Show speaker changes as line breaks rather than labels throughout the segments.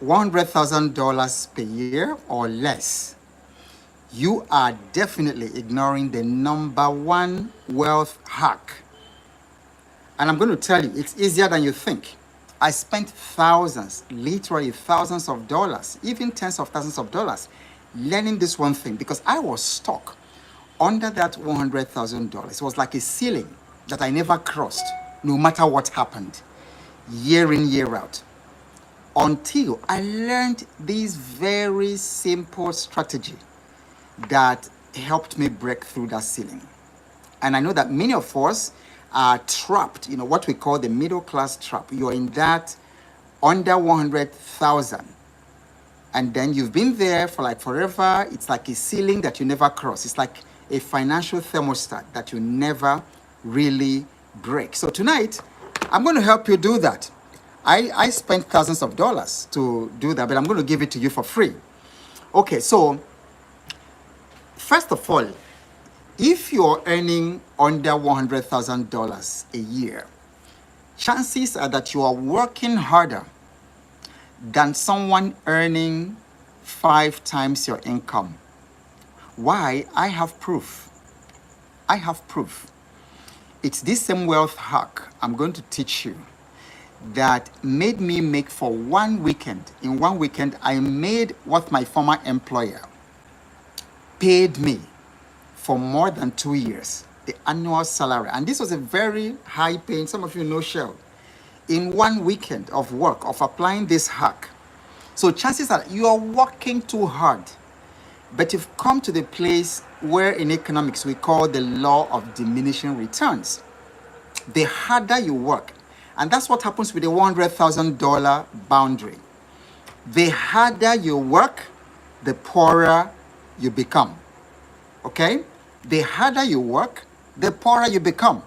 $100,000 per year or less, you are definitely ignoring the number one wealth hack. And I'm going to tell you, it's easier than you think. I spent thousands, literally thousands of dollars, even tens of thousands of dollars, learning this one thing because I was stuck under that $100,000. It was like a ceiling that I never crossed, no matter what happened, year in, year out, until I learned this very simple strategy that helped me break through that ceiling. And I know that many of us are trapped, what we call the middle class trap. You're in that under 100,000. And then you've been there for like forever. It's like a ceiling that you never cross. It's like a financial thermostat that you never really break. So tonight, I'm going to help you do that. I spent thousands of dollars to do that, but I'm going to give it to you for free. Okay, so first of all, if you're earning under $100,000 a year, chances are that you are working harder than someone earning 5 times your income. Why? I have proof. It's this same wealth hack I'm going to teach you that made me make for one weekend. In one weekend, I made what my former employer paid me for more than 2 years, the annual salary. And this was a very high paying, some of you know Shell, in one weekend of work, of applying this hack. So chances are you are working too hard, but you've come to the place where in economics we call the law of diminishing returns. The harder you work, and that's what happens with the $100,000 boundary. The harder you work, the poorer you become. Okay? The harder you work, the poorer you become.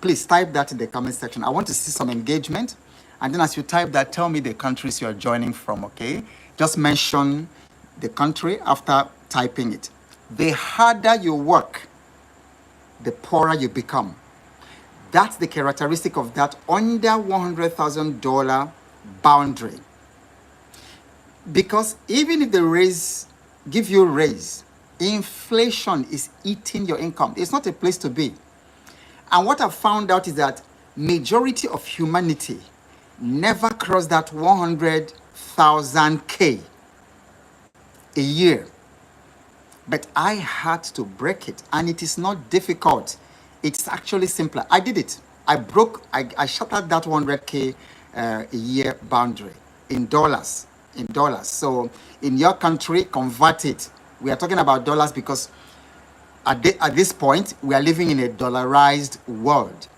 Please type that in the comment section. I want to see some engagement. And then as you type that, tell me the countries you are joining from, okay? Just mention the country after typing it. The harder you work, the poorer you become. That's the characteristic of that under $100,000 boundary. Because even if the give you a raise, inflation is eating your income. It's not a place to be. And what I found out is that majority of humanity never cross that 100,000K a year. But I had to break it, and it is not difficult. It's actually simpler. I did it. I shattered that 100K a year boundary in dollars. So in your country, convert it. We are talking about dollars because at this point, we are living in a dollarized world.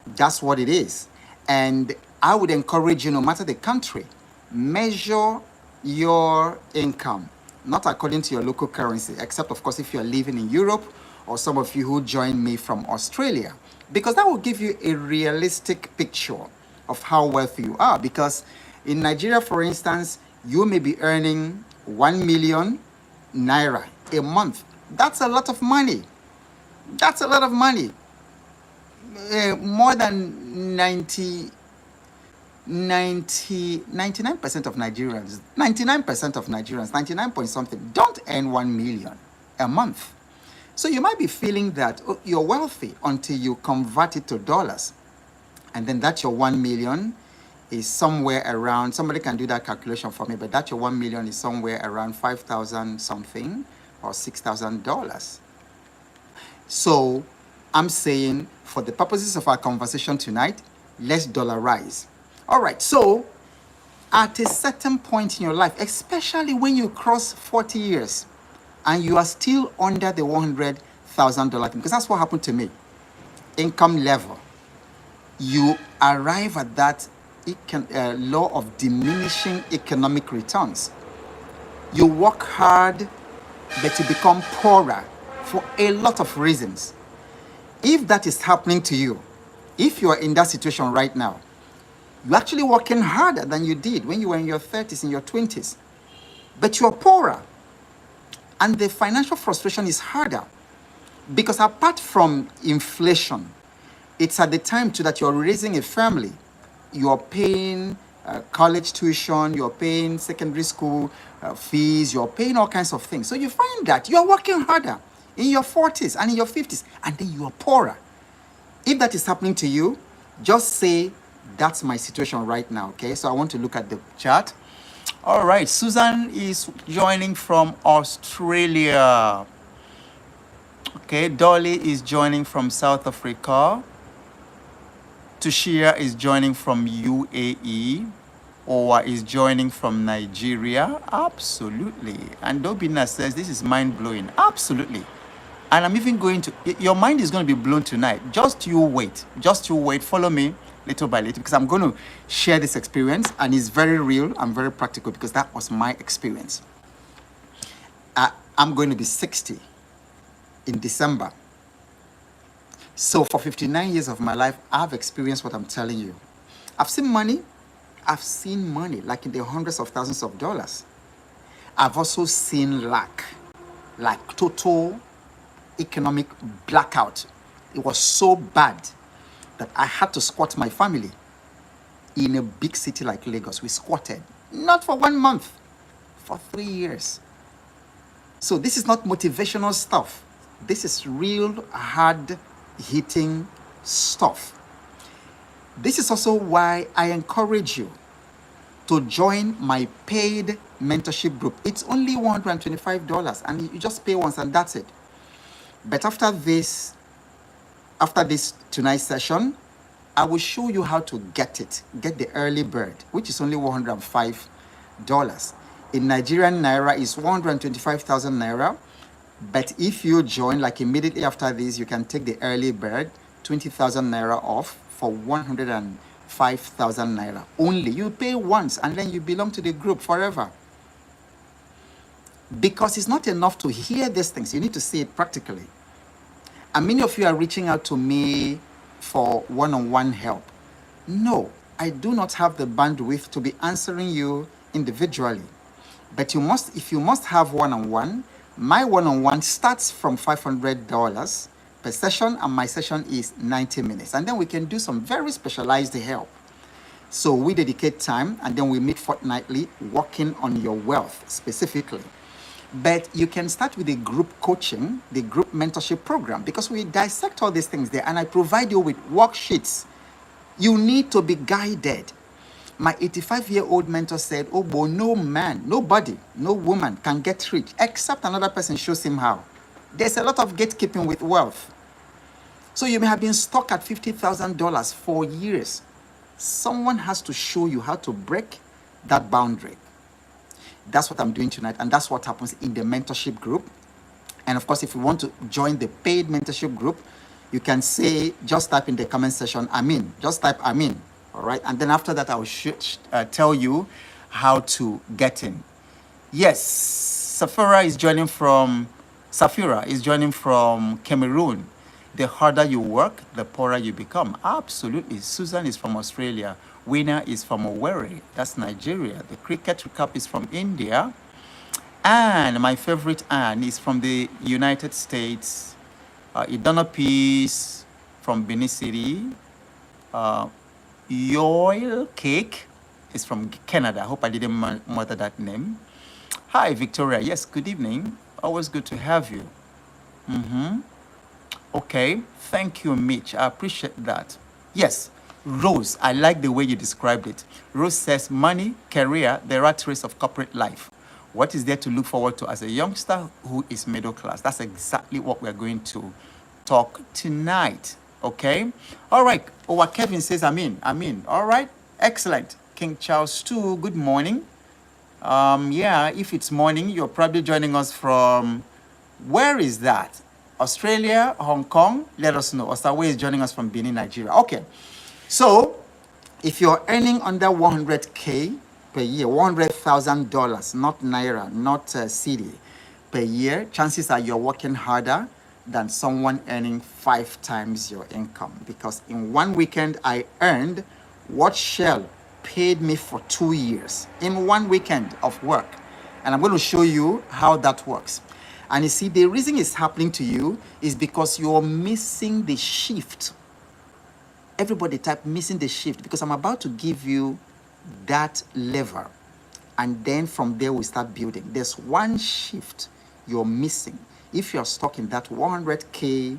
That's what it is. And I would encourage you, no matter the country, measure your income, not according to your local currency, except, of course, if you're living in Europe or some of you who joined me from Australia, because that will give you a realistic picture of how wealthy you are. Because in Nigeria, for instance, you may be earning 1 million naira a month. That's a lot of money. More than 99% of Nigerians, 99 point something, don't earn 1 million a month. So you might be feeling that you're wealthy until you convert it to dollars. And then that your 1 million is somewhere around, somebody can do that calculation for me, but that your 1 million is somewhere around 5,000 something or $6,000. So I'm saying, for the purposes of our conversation tonight, let's dollarize. All right, so at a certain point in your life, especially when you cross 40 years and you are still under the $100,000, because that's what happened to me, income level, you arrive at that law of diminishing economic returns. You work hard, but you become poorer for a lot of reasons. If that is happening to you, if you are in that situation right now, you're actually working harder than you did when you were in your 30s, in your 20s, but you're poorer. And the financial frustration is harder because apart from inflation, it's at the time too that you're raising a family. You're paying college tuition, you're paying secondary school fees, you're paying all kinds of things. So you find that you're working harder in your 40s and in your 50s, and then you are poorer. If that is happening to you, just say, that's my situation right now, okay? So I want to look at the chart. All right, Susan is joining from Australia. Okay, Dolly is joining from South Africa. Tushia is joining from UAE. Owa is joining from Nigeria. Absolutely. And Dobina says, this is mind-blowing. Absolutely. And I'm even going to, your mind is going to be blown tonight. Just you wait. Just you wait. Follow me little by little, because I'm going to share this experience, and it's very real and very practical, because that was my experience. I'm going to be 60 in December. So for 59 years of my life, I've experienced what I'm telling you. I've seen money. I've seen money like in the hundreds of thousands of dollars. I've also seen lack, like total economic blackout. It was so bad that I had to squat my family in a big city like Lagos. We squatted, not for 1 month, for 3 years. So this is not motivational stuff. This is real hard hitting stuff. This is also why I encourage you to join my paid mentorship group. It's only $125, and you just pay once and that's it. But after this tonight's session, I will show you how to get the early bird, which is only $105. In Nigerian Naira, is 125,000 Naira. But if you join, like immediately after this, you can take the early bird, 20,000 Naira off for 105,000 Naira. Only you pay once, and then you belong to the group forever. Because it's not enough to hear these things. You need to see it practically. And many of you are reaching out to me for one-on-one help. No, I do not have the bandwidth to be answering you individually. But if you must have one-on-one, my one-on-one starts from $500 per session, and my session is 90 minutes. And then we can do some very specialized help. So we dedicate time, and then we meet fortnightly working on your wealth specifically. But you can start with the group coaching, the group mentorship program, because we dissect all these things there, and I provide you with worksheets. You need to be guided. My 85-year-old mentor said, oh boy, no man, nobody, no woman can get rich except another person shows him how. There's a lot of gatekeeping with wealth. So you may have been stuck at $50,000 for years. Someone has to show you how to break that boundary. That's what I'm doing tonight, and that's what happens in the mentorship group. And of course, if you want to join the paid mentorship group, you can say, just type in the comment section, Amin. Just type Amin, all right? And then after that, I will tell you how to get in. Yes, Safira is joining from Cameroon. The harder you work, the poorer you become. Absolutely. Susan is from Australia. Winner is from Owerri, that's Nigeria. The cricket recap is from India. And my favorite Anne is from the United States. Idona Peace from Benin City. Yoil Cake is from Canada. I hope I didn't murder that name. Hi, Victoria. Yes, good evening. Always good to have you. Okay, thank you, Mitch. I appreciate that. Yes. Rose, I like the way you described it. Rose says, money, career, the rat race of corporate life. What is there to look forward to as a youngster who is middle class? That's exactly what we're going to talk tonight, okay? All right, Kevin says, Amin. All right, excellent. King Charles too, good morning. Yeah, if it's morning, you're probably joining us from, where is that? Australia, Hong Kong? Let us know. Osawe is joining us from Benin, Nigeria. Okay. So, if you're earning under 100K per year, $100,000, not Naira, not CD, per year, chances are you're working harder than someone earning 5 times your income. Because in one weekend, I earned what Shell paid me for 2 years in one weekend of work. And I'm going to show you how that works. And you see, the reason it's happening to you is because you're missing the shift. Everybody type missing the shift, because I'm about to give you that lever. And then from there, we start building. There's one shift you're missing. If you're stuck in that 100K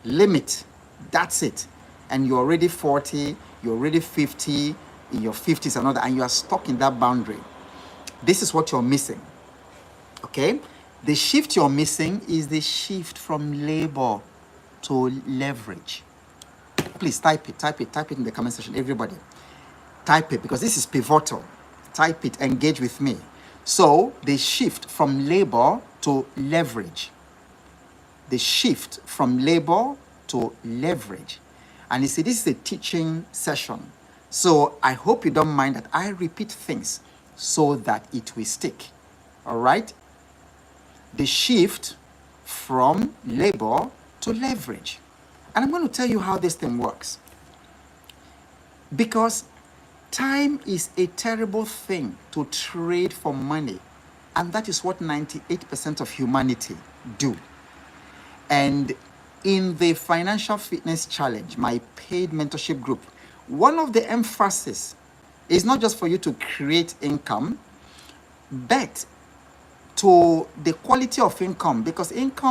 limit, that's it. And you're already 40, you're already 50, in your 50s and all that, and you are stuck in that boundary. This is what you're missing. Okay? The shift you're missing is the shift from labor to leverage. Please type it in the comment section, everybody. Type it, because this is pivotal. Type it, engage with me. So, the shift from labor to leverage. The shift from labor to leverage. And you see, this is a teaching session. So, I hope you don't mind that I repeat things so that it will stick. All right? The shift from labor to leverage. And I'm going to tell you how this thing works. Because time is a terrible thing to trade for money. And that is what 98% of humanity do. And in the Financial Fitness Challenge, my paid mentorship group, one of the emphasis is not just for you to create income, but to the quality of income, because not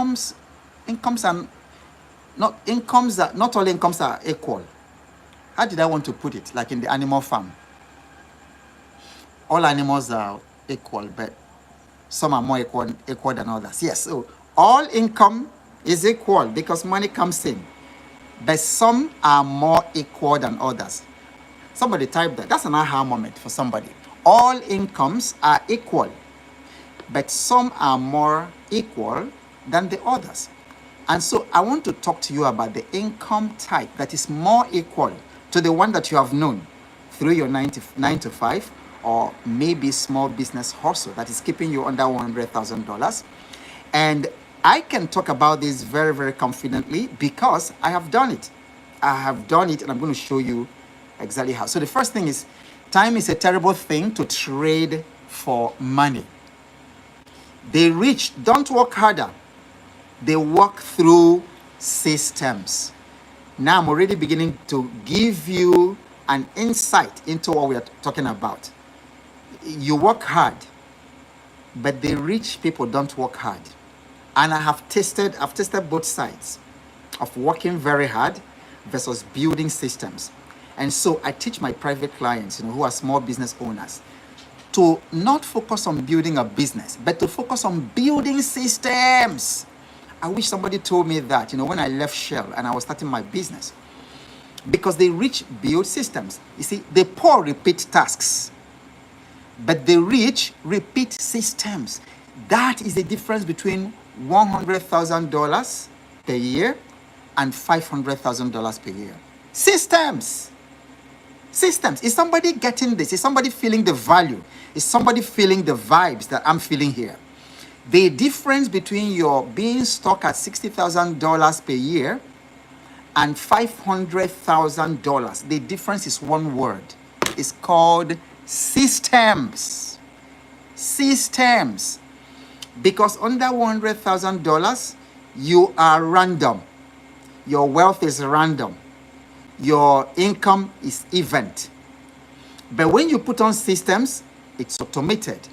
all incomes are equal. How did I want to put it? Like in the animal farm. All animals are equal, but some are more equal than others. Yes, so all income is equal because money comes in. But some are more equal than others. Somebody type that. That's an aha moment for somebody. All incomes are equal, but some are more equal than the others. And so I want to talk to you about the income type that is more equal to the one that you have known through your 9 to 5, or maybe small business hustle that is keeping you under $100,000. And I can talk about this very, very confidently because I have done it. I have done it, and I'm going to show you exactly how. So the first thing is, time is a terrible thing to trade for money. The rich don't work harder. They work through systems. Now I'm already beginning to give you an insight into what we are talking about. You work hard, but the rich people don't work hard. And I've tested both sides of working very hard versus building systems. And so I teach my private clients, who are small business owners, to not focus on building a business, but to focus on building systems. I wish somebody told me that, when I left Shell and I was starting my business. Because the rich build systems. You see, the poor repeat tasks, but the rich repeat systems. That is the difference between $100,000 per year and $500,000 per year. Systems. Is somebody getting this? Is somebody feeling the value? Is somebody feeling the vibes that I'm feeling here? The difference between your being stuck at $60,000 per year and $500,000, the difference is one word. It's called systems. Systems. Because under $100,000, you are random. Your wealth is random. Your income is event. But when you put on systems, it's automated.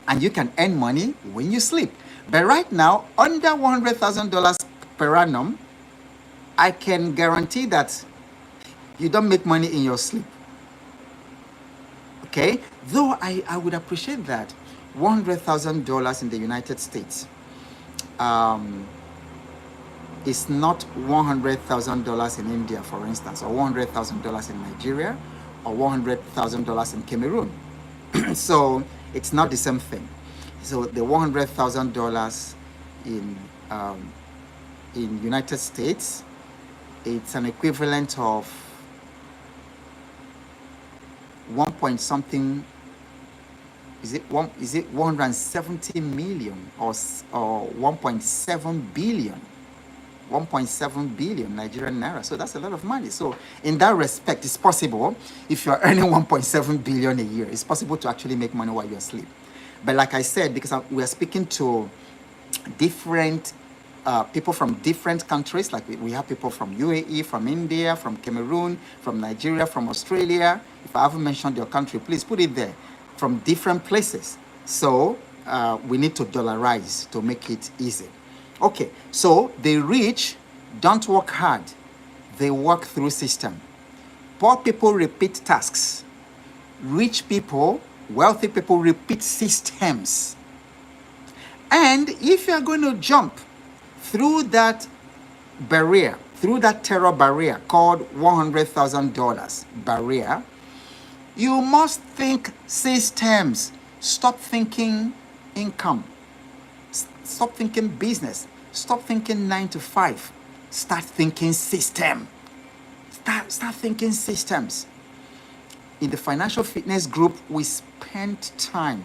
And you can earn money when you sleep. But right now, under $100,000 per annum, I can guarantee that you don't make money in your sleep. Okay? Though I would appreciate that $100,000 in the United States is not $100,000 in India, for instance, or $100,000 in Nigeria, or $100,000 in Cameroon. So it's not the same thing. So the $100,000 in United States, it's an equivalent of 1 point something. Is it 170 million or 1.7 billion? 1.7 billion Nigerian naira. So that's a lot of money. So in that respect, it's possible. If you're earning 1.7 billion a year, it's possible to actually make money while you're asleep. But like I said, because we are speaking to different people from different countries, like we have people from UAE, from India, from Cameroon, from Nigeria, from Australia. If I haven't mentioned your country, please put it there. From different places. So we need to dollarize to make it easy. Okay, so the rich don't work hard. They work through system. Poor people repeat tasks. Rich people, wealthy people repeat systems. And if you're going to jump through that barrier, through that terror barrier called $100,000 barrier, you must think systems. Stop thinking income. Stop thinking business. Stop thinking 9 to 5. Start thinking system. Start thinking systems. In the financial fitness group, we spent time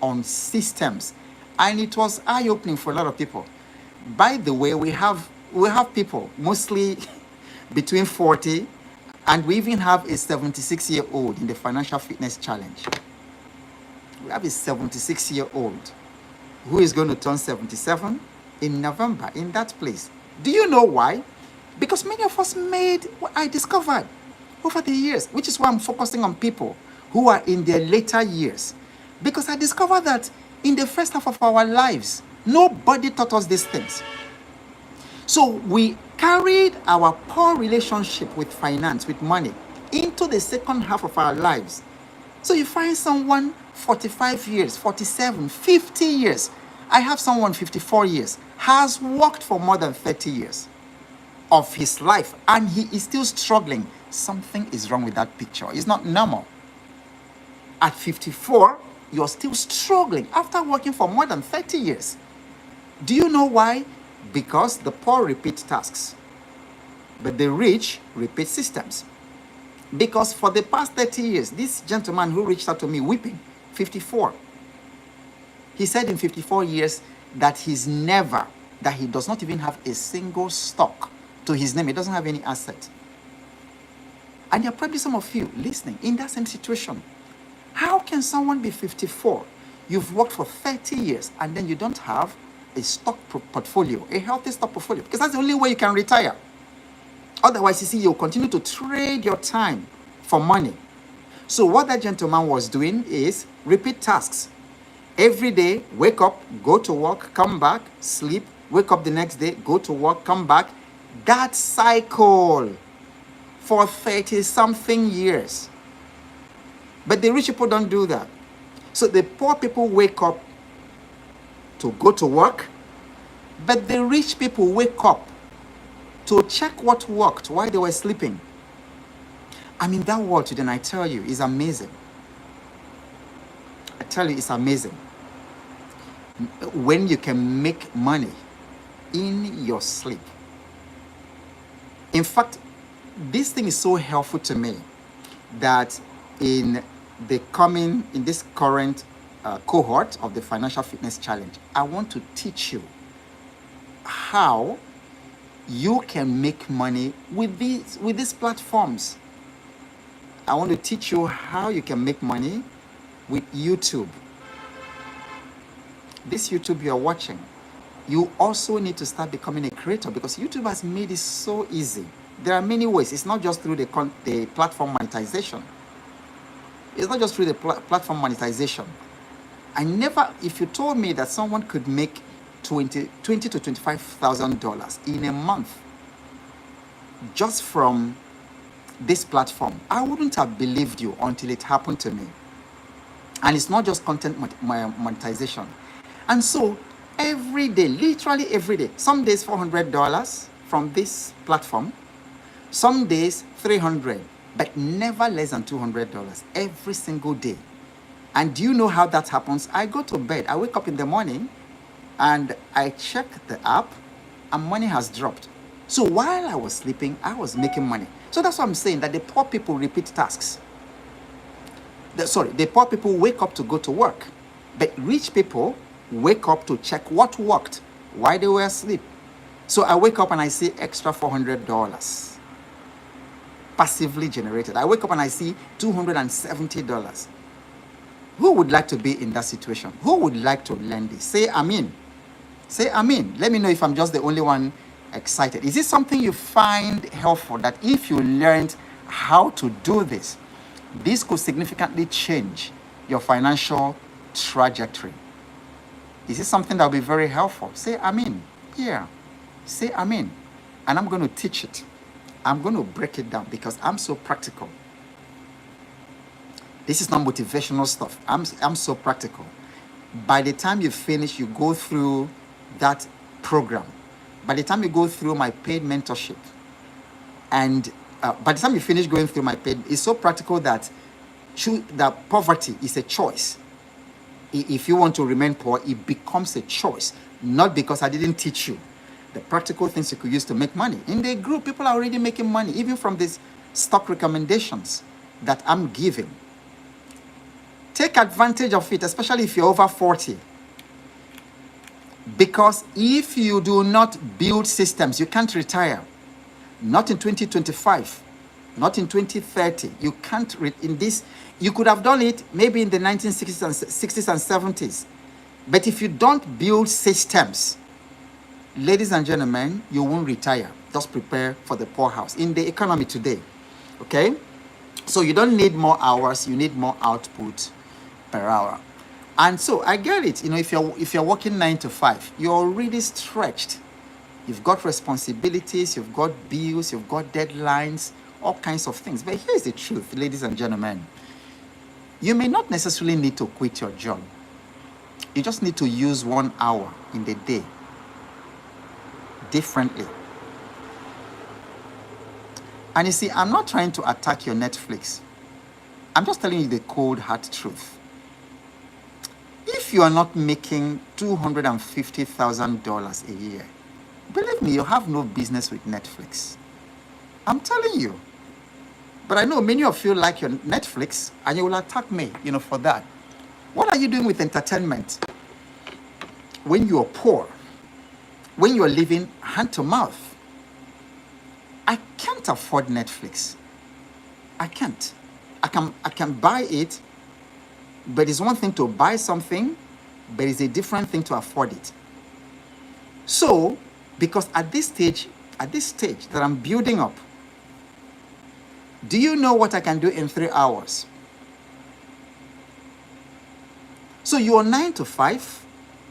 on systems, and it was eye-opening for a lot of people. By the way, we have people mostly between 40, and we even have a 76-year-old in the financial fitness challenge. We have a 76-year-old who is going to turn 77 in November in that place. Do you know why? Because many of us made what I discovered over the years, which is why I'm focusing on people who are in their later years. Because I discovered that in the first half of our lives, nobody taught us these things. So we carried our poor relationship with finance, with money, into the second half of our lives. So you find someone 45 years, 47, 50 years. I have someone 54 years, has worked for more than 30 years of his life, and he is still struggling. Something is wrong with that picture. It's not normal. At 54, you're still struggling after working for more than 30 years. Do you know why? Because the poor repeat tasks, but the rich repeat systems. Because for the past 30 years, this gentleman who reached out to me weeping, 54, he said in 54 years that he does not even have a single stock to his name. He doesn't have any asset. And there are probably some of you listening in that same situation. How can someone be 54? You've worked for 30 years and then you don't have a stock portfolio, a healthy stock portfolio, because that's the only way you can retire. Otherwise, you see, you'll continue to trade your time for money. So what that gentleman was doing is repeat tasks. Every day, wake up, go to work, come back, sleep, wake up the next day, go to work, come back. That cycle for 30-something years. But the rich people don't do that. So the poor people wake up to go to work, but the rich people wake up to check what worked while they were sleeping. I mean, that world today, I tell you, is amazing. I tell you, it's amazing. When you can make money in your sleep. In fact, this thing is so helpful to me that in this current cohort of the Financial Fitness Challenge, I want to teach you how you can make money with these platforms. I want to teach you how you can make money with YouTube. This YouTube you're watching, you also need to start becoming a creator, because YouTube has made it so easy. There are many ways. It's not just through the platform monetization. It's not just through the platform monetization. If you told me that someone could make $20,000 to $25,000 in a month just from this platform, I wouldn't have believed you until it happened to me. And it's not just content monetization. And so every day, literally every day, some days $400 from this platform, some days $300, but never less than $200 every single day. And do you know how that happens? I go to bed, I wake up in the morning, and I check the app, and money has dropped. So while I was sleeping, I was making money. So that's what I'm saying, that the poor people repeat tasks. The poor people wake up to go to work, but rich people wake up to check what worked while they were asleep. So I wake up and I see extra $400 passively generated. I wake up and I see $270. Who would like to be in that situation? Who would like to learn this? Say amen. Say amen. Let me know if I'm just the only one excited. Is this something you find helpful, that if you learned how to do this, this could significantly change your financial trajectory? Is this something that will be very helpful? Say amen. Yeah. Say amen. And I'm going to teach it. I'm going to break it down because I'm so practical. This is not motivational stuff. I'm so practical. By the time you finish, you go through that program. By the time you go through my paid mentorship, and by the time you finish going through my paid, it's so practical that poverty is a choice. If you want to remain poor, it becomes a choice, not because I didn't teach you the practical things you could use to make money. In the group, people are already making money, even from these stock recommendations that I'm giving. Take advantage of it, especially if you're over 40. Because if you do not build systems, you can't retire. Not in 2025, not in 2030. You can't in this. You could have done it maybe in the 1960s and 60s and 70s. But if you don't build systems, ladies and gentlemen, you won't retire. Just prepare for the poorhouse in the economy today. Okay? So you don't need more hours, you need more output per hour. And so I get it. If you're working 9 to 5, you're already stretched. You've got responsibilities, you've got bills, you've got deadlines, all kinds of things. But here's the truth, ladies and gentlemen. You may not necessarily need to quit your job. You just need to use 1 hour in the day differently. And you see, I'm not trying to attack your Netflix. I'm just telling you the cold hard truth. If you are not making $250,000 a year, believe me, you have no business with Netflix. I'm telling you. But I know many of you like your Netflix, and you will attack me, for that. What are you doing with entertainment when you're poor? When you're living hand to mouth? I can't afford Netflix. I can't. I can buy it, but it's one thing to buy something, but it's a different thing to afford it. So, because at this stage that I'm building up, do you know what I can do in 3 hours? So you are 9 to 5,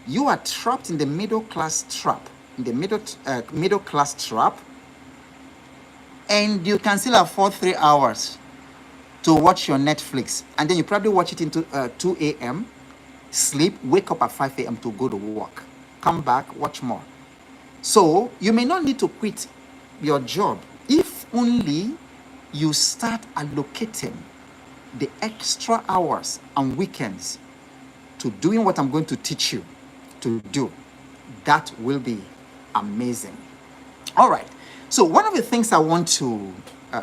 you are trapped in the middle class trap, middle class trap, and you can still afford 3 hours to watch your Netflix, and then you probably watch it into 2 a.m., sleep, wake up at 5 a.m. to go to work, come back, watch more. So you may not need to quit your job if only you start allocating the extra hours and weekends to doing what I'm going to teach you to do. That will be amazing. All right. So one of the things I want to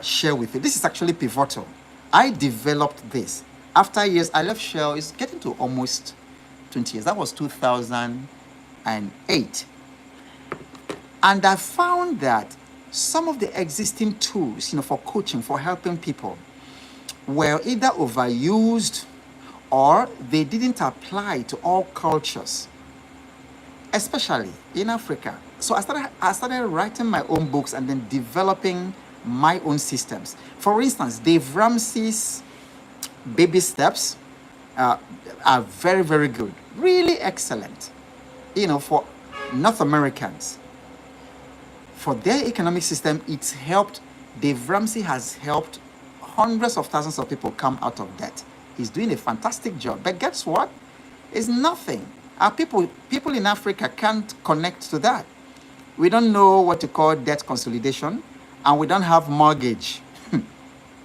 share with you, this is actually pivotal. I developed this after years. I left Shell. It's getting to almost 20 years. That was 2008. And I found that some of the existing tools, for coaching, for helping people, were either overused or they didn't apply to all cultures, especially in Africa. So I started writing my own books and then developing my own systems. For instance, Dave Ramsey's baby steps are very, very good, really excellent, for North Americans. For their economic system, it's helped. Dave Ramsey has helped hundreds of thousands of people come out of debt. He's doing a fantastic job. But guess what? It's nothing. Our people in Africa can't connect to that. We don't know what to call debt consolidation, and we don't have mortgage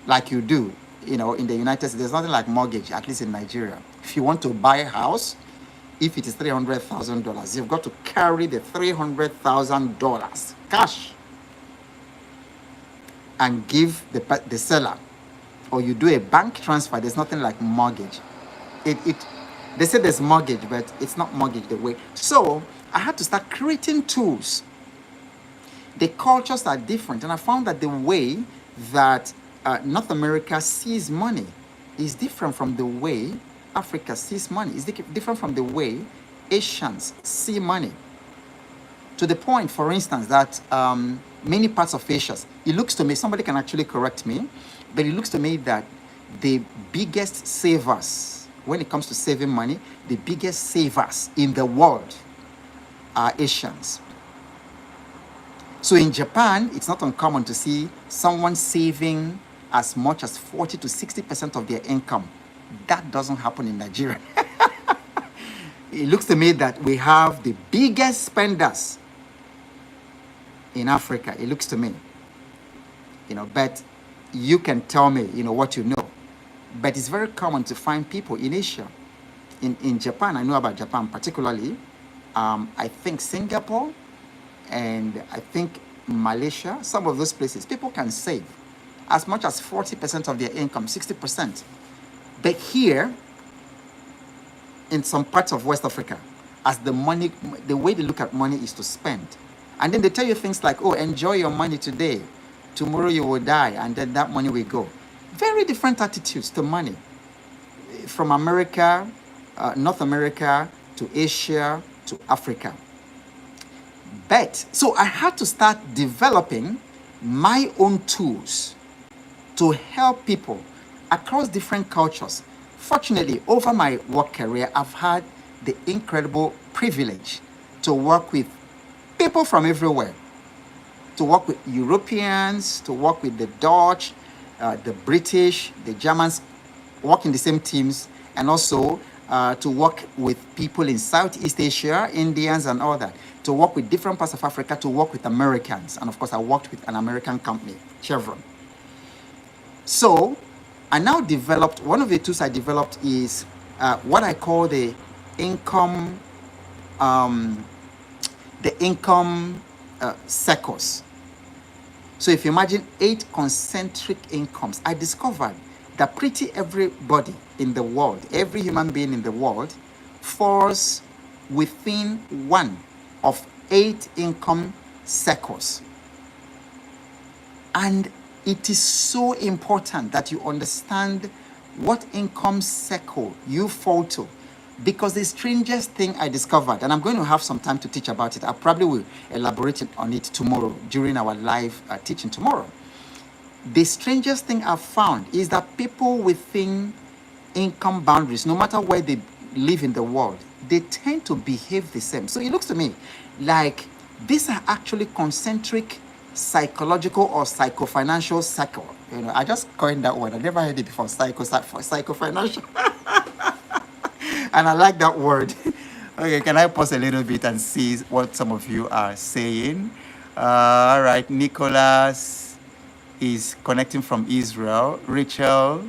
like you do. In the United States, there's nothing like mortgage, at least in Nigeria. If you want to buy a house, if it is $300,000, you've got to carry the $300,000 cash and give the seller, or you do a bank transfer. There's nothing like mortgage. They say there's mortgage, but it's not mortgage the way. So I had to start creating tools. The cultures are different, and I found that the way that North America sees money is different from the way Africa sees money. It's different from the way Asians see money. To the point, for instance, that many parts of Asia, it looks to me, somebody can actually correct me, but it looks to me that the biggest savers, when it comes to saving money, the biggest savers in the world are Asians. So in Japan, it's not uncommon to see someone saving as much as 40 to 60% of their income. That doesn't happen in Nigeria. It looks to me that we have the biggest spenders in Africa. It looks to me, but you can tell me, what you know. But it's very common to find people in Asia. In Japan, I know about Japan particularly. I think Singapore and I think Malaysia, some of those places, people can save as much as 40% of their income, 60%. But here, in some parts of West Africa, as the way they look at money is to spend. And then they tell you things like, oh, enjoy your money today. Tomorrow you will die, and then that money will go. Very different attitudes to money. From America, North America, to Asia, to Africa. But, so I had to start developing my own tools to help people across different cultures. Fortunately, over my work career, I've had the incredible privilege to work with people from everywhere, to work with Europeans, to work with the Dutch, the British, the Germans, work in the same teams, and also to work with people in Southeast Asia, Indians and all that, to work with different parts of Africa, to work with Americans. And of course, I worked with an American company, Chevron. So I now developed, one of the tools I developed is what I call the income circles. So if you imagine 8 concentric incomes, I discovered that pretty everybody in the world, every human being in the world, falls within one of 8 income circles. And it is so important that you understand what income circle you fall to, because the strangest thing I discovered, and I'm going to have some time to teach about it, I probably will elaborate on it tomorrow during our live teaching tomorrow. The strangest thing I've found is that people within income boundaries, no matter where they live in the world, they tend to behave the same. So it looks to me like these are actually concentric psychological or psychofinancial circle. I just coined that word. I never heard it before. Psychofinancial. And I like that word. Okay, can I pause a little bit and see what some of you are saying? All right, Nicholas is connecting from Israel. Rachel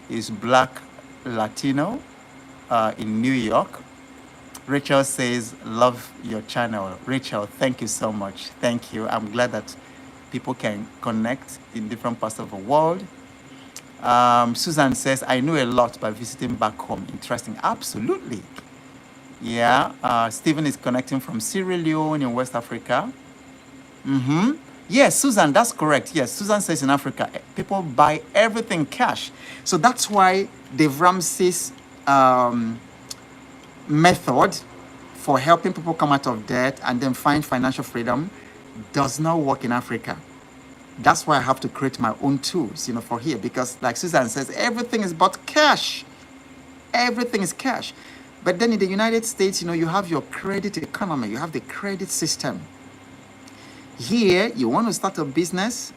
is Black Latino in New York. Rachel says, love your channel. Rachel, thank you so much. Thank you. I'm glad that people can connect in different parts of the world. Susan says, I know a lot by visiting back home. Interesting. Absolutely. Yeah. Stephen is connecting from Sierra Leone in West Africa. Yes, Susan, that's correct. Yes, Susan says in Africa, people buy everything cash. So that's why Dave Ramsey's method for helping people come out of debt and then find financial freedom does not work in Africa. That's why I have to create my own tools, for here, because like Susan says, everything is but cash. Everything is cash. But then in the United States, you have your credit economy, you have the credit system. Here, you want to start a business,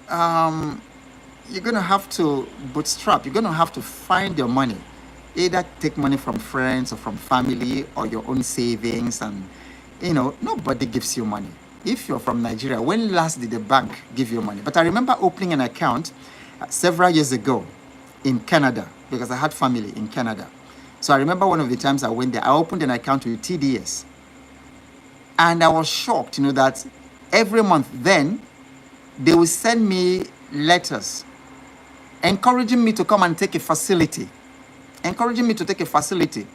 you're going to have to bootstrap. You're going to have to find your money. Either take money from friends or from family or your own savings, and nobody gives you money. If you're from Nigeria, when last did the bank give you money? But I remember opening an account several years ago in Canada, because I had family in Canada. So I remember one of the times I went there, I opened an account with TDS. And I was shocked, that every month then, they will send me letters encouraging me to come and take a facility. Encouraging me to take a facility,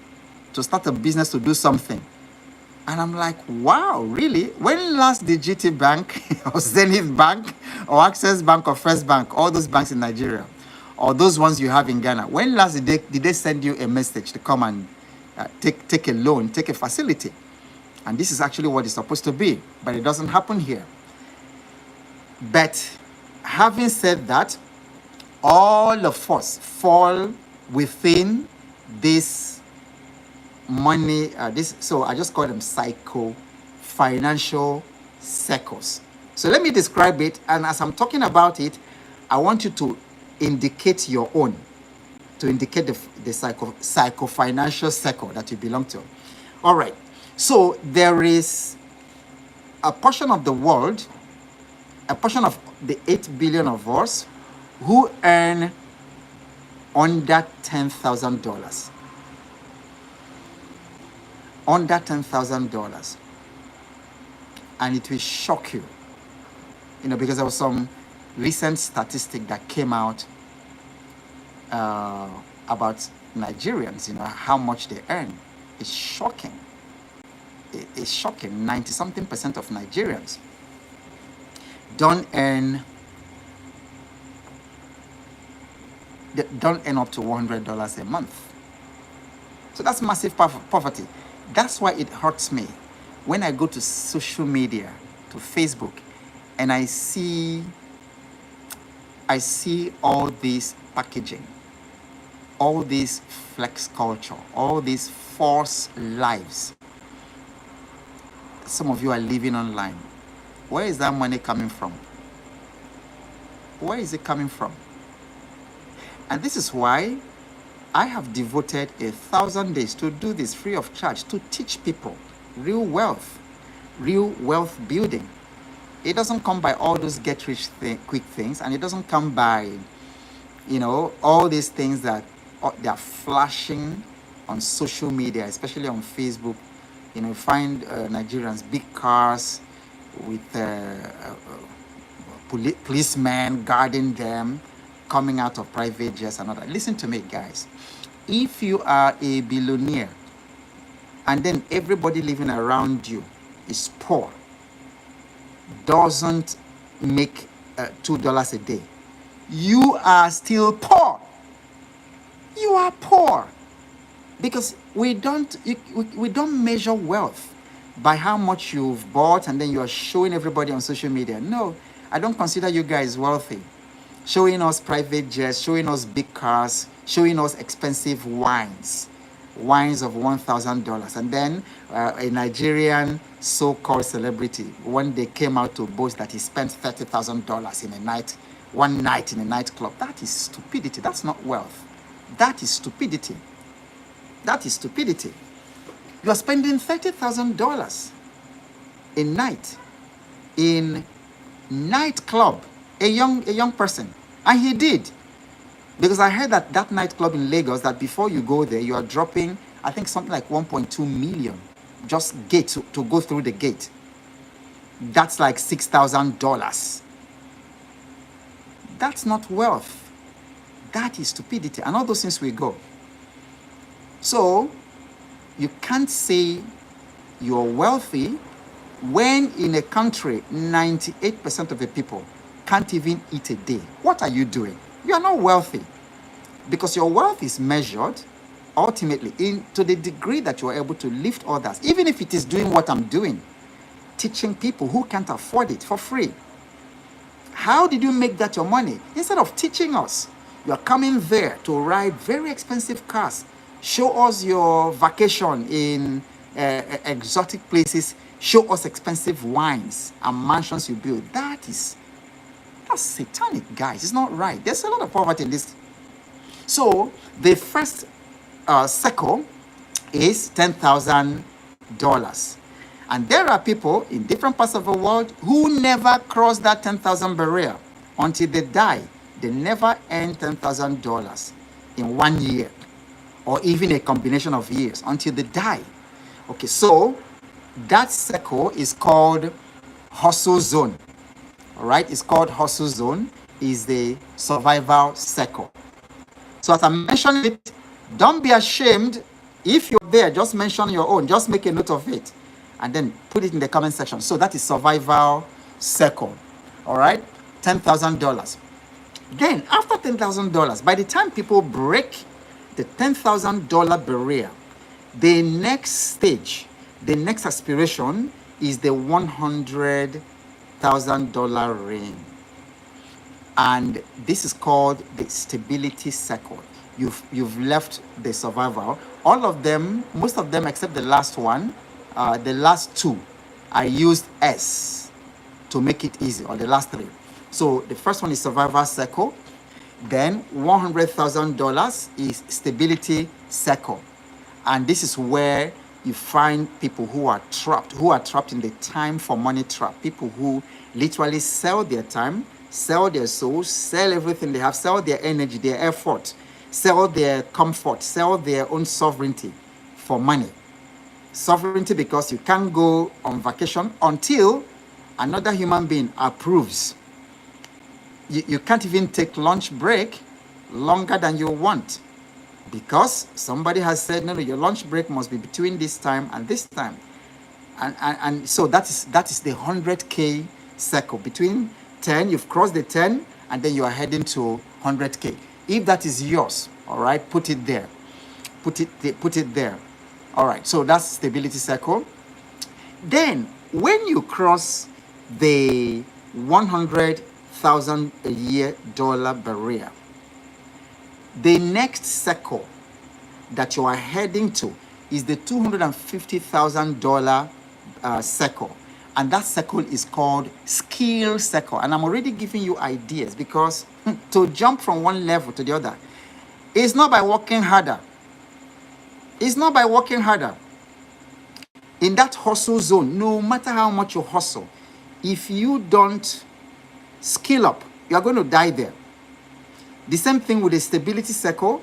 to start a business, to do something. And I'm like, wow, really? When last did GT Bank or Zenith Bank or Access Bank or First Bank, all those banks in Nigeria, or those ones you have in Ghana, when last did they send you a message to come and take a loan, take a facility? And this is actually what it's supposed to be, but it doesn't happen here. But having said that, all of us fall within this money, so I just call them financial circles. So let me describe it, and as I'm talking about it, I want you to indicate your own, to indicate the financial circle that you belong to. All right. So there is a portion of the world, a portion of the 8 billion of us who earn under $10,000. Under $10,000. And it will shock you, because there was some recent statistic that came out about Nigerians, how much they earn. It's shocking. It's shocking. 90-something% of Nigerians don't earn up to $100 a month. So that's massive poverty. That's why it hurts me when I go to social media, to Facebook, and I see all this packaging, all this flex culture, all these false lives. Some of you are living online. Where is that money coming from? Where is it coming from? And this is why I have devoted 1,000 days to do this free of charge, to teach people real wealth building. It doesn't come by all those quick things, and it doesn't come by, all these things that they are flashing on social media, especially on Facebook. Find Nigerians, big cars with policemen guarding them, coming out of private jets and all that. Listen to me, guys. If you are a billionaire and then everybody living around you is poor, doesn't make $2 a day, you are still poor. You are poor. Because we don't measure wealth by how much you've bought and then you are showing everybody on social media. No, I don't consider you guys wealthy. Showing us private jets, showing us big cars, showing us expensive wines of $1,000. And then a Nigerian so-called celebrity, when they came out to boast that he spent $30,000 one night in a nightclub. That is stupidity. That's not wealth. That is stupidity. That is stupidity. You are spending $30,000 a night in nightclub, a young person. And he did. Because I heard that nightclub in Lagos, that before you go there, you are dropping, I think something like 1.2 million. Just gate to go through the gate. That's like $6,000. That's not wealth. That is stupidity. And all those things will go. So, you can't say you're wealthy when in a country 98% of the people can't even eat a day. What are you doing? You are not wealthy, because your wealth is measured ultimately to the degree that you are able to lift others, even if it is doing what I'm doing, teaching people who can't afford it for free. How did you make that your money? Instead of teaching us, you are coming there to ride very expensive cars. Show us your vacation in exotic places. Show us expensive wines and mansions you build. That's satanic, guys. It's not right. There's a lot of poverty in this. So the first circle is $10,000. And there are people in different parts of the world who never cross that 10,000 barrier until they die. They never earn $10,000 in 1 year, or even a combination of years, until they die. Okay, so that circle is called hustle zone. All right, it's called hustle zone, is the survival circle. So as I mentioned it, don't be ashamed. If you're there, just mention your own. Just make a note of it and then put it in the comment section. So that is survival circle. All right, $10,000. Then after $10,000, by the time people break the $10,000 barrier, the next stage The next aspiration is the $100,000 range. And this is called the stability circle. You've left the survival. All of them, most of them except the last one, the last two, I used S to make it easy, or the last three. So the first one is survival circle. Then $100,000 is stability circle. And this is where you find people who are trapped in the time for money trap. People who literally sell their time, sell their souls, sell everything they have, sell their energy, their effort, sell their comfort, sell their own sovereignty for money. Sovereignty because you can't go on vacation until another human being approves. You can't even take lunch break longer than you want because somebody has said, no, your lunch break must be between this time and this time. And so that is the 100K circle. Between 10, you've crossed the 10, and then you are heading to 100K. If that is yours, all right, put it there. Put it there. All right, so that's stability circle. Then when you cross the $100,000 a year barrier, the next circle that you are heading to is the $250,000 circle, and that circle is called skill circle. And I'm already giving you ideas because to jump from one level to the other, it's not by working harder. It's not by working harder. In that hustle zone, no matter how much you hustle, if you don't skill up, you are going to die there. The same thing with the stability circle.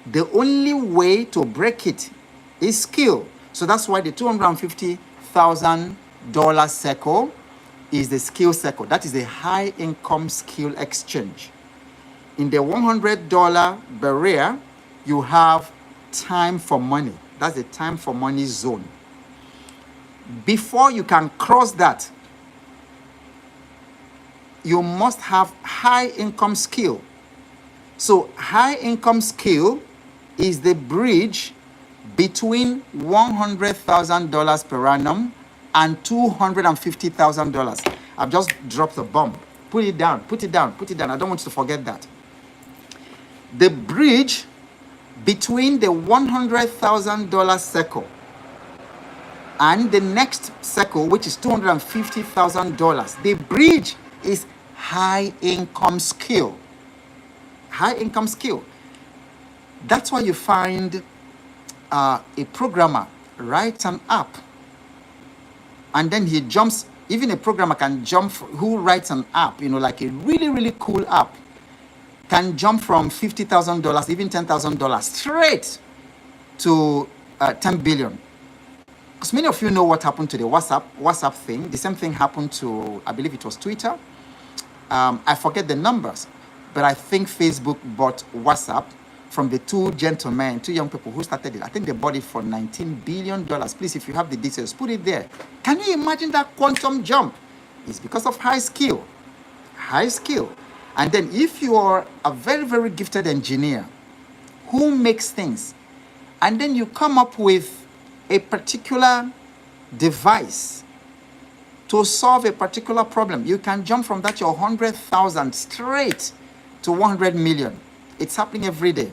The only way to break it is skill. So that's why the $250,000 circle is the skill circle. That is the high income skill exchange. In the $100 barrier, you have time for money. That's the time for money zone. Before you can cross that, you must have high income skill. So high income skill is the bridge between $100,000 per annum and $250,000. I've just dropped a bomb. Put it down, put it down, put it down. I don't want you to forget that. The bridge between the $100,000 circle and the next circle, which is $250,000, the bridge is high income skill. High income skill. That's why you find a programmer writes an app, and then he jumps. Even a programmer can jump who writes an app, like a really, really cool app, can jump from $50,000, even $10,000 straight to 10 billion. Because many of you know what happened to the WhatsApp thing. The same thing happened to, I believe it was Twitter. I forget the numbers, but I think Facebook bought WhatsApp from the two young people who started it. I think they bought it for $19 billion. Please, if you have the details, put it there. Can you imagine that quantum jump? It's because of high skill. High skill. And then if you are a very, very gifted engineer who makes things, and then you come up with a particular device to solve a particular problem, you can jump from that your 100,000 straight to 100 million. It's happening every day.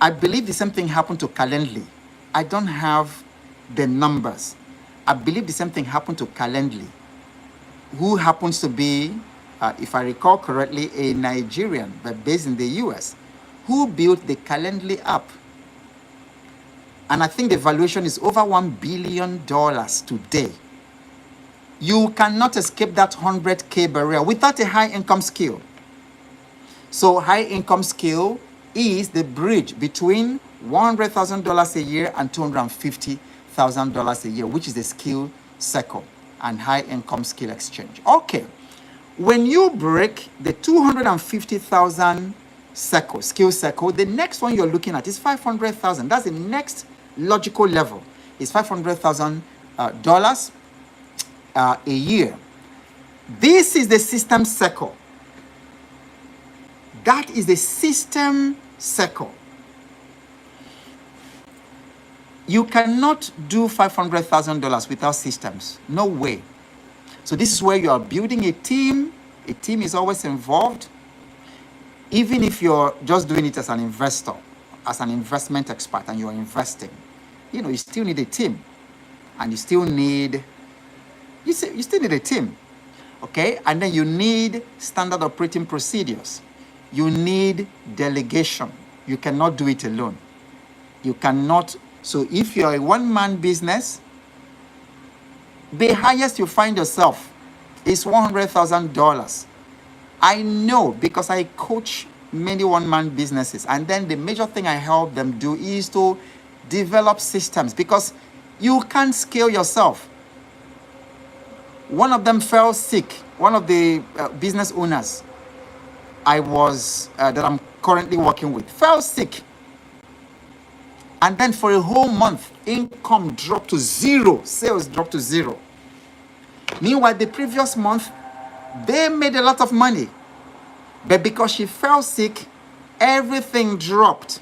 I believe the same thing happened to Calendly. I don't have the numbers. I believe the same thing happened to Calendly, who happens to be, if I recall correctly, a Nigerian, but based in the US, who built the Calendly app. And I think the valuation is over $1 billion today. You cannot escape that 100K barrier without a high income skill. So high income skill is the bridge between $100,000 a year and $250,000 a year, which is the skill circle and high income skill exchange. Okay. When you break the 250,000 circle, skill circle, the next one you're looking at is 500,000. That's the next logical level. It's $500,000 a year. This is the system circle. That is the system circle. You cannot do $500,000 without systems. No way. So this is where you are building a team. A team is always involved. Even if you're just doing it as an investor, as an investment expert, and you're investing, you still need a team. And you still need a team. Okay? And then you need standard operating procedures. You need delegation. You cannot do it alone. You cannot. So if you're a one-man business, the highest you find yourself is $100,000. I know, because I coach many one-man businesses. And then the major thing I help them do is to develop systems, because you can't scale yourself. One of them fell sick. One of the business owners that I'm currently working with fell sick. And then for a whole month, income dropped to zero. Sales dropped to zero. Meanwhile, the previous month, they made a lot of money. But because she fell sick, everything dropped.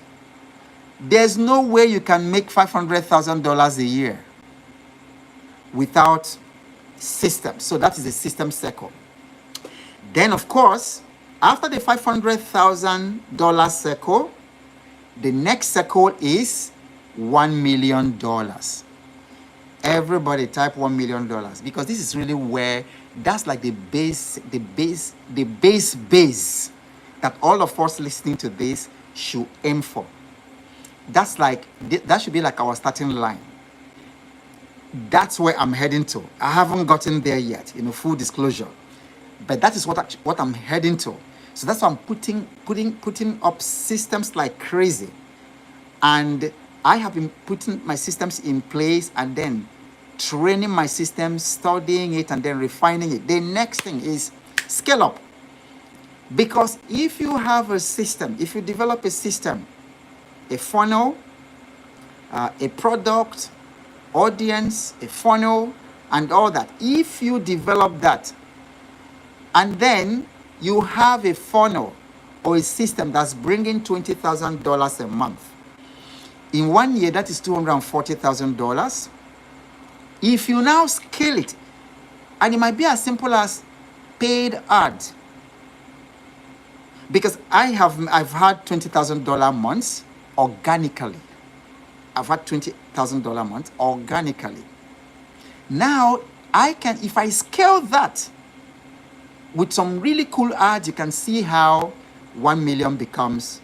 There's no way you can make $500,000 a year without systems. So that is a system circle. Then, of course, after the $500,000 circle, the next circle is $1 million. Everybody type $1 million, because this is really where, that's like the base that all of us listening to this should aim for. That should be like our starting line. That's where I'm heading to. I haven't gotten there yet, full disclosure. But that is what I'm heading to. So that's why I'm putting up systems like crazy. And I have been putting my systems in place and then training my systems, studying it, and then refining it. The next thing is scale up. Because if you have a system, if you develop a system, a funnel, a product, audience, a funnel, and all that, if you develop that, and then you have a funnel or a system that's bringing $20,000 a month, in 1 year, that is $240,000. If you now scale it, and it might be as simple as paid ads, because I've had $20,000 months organically. I've had $20,000 months organically. Now I can, if I scale that with some really cool ads, you can see how 1 million becomes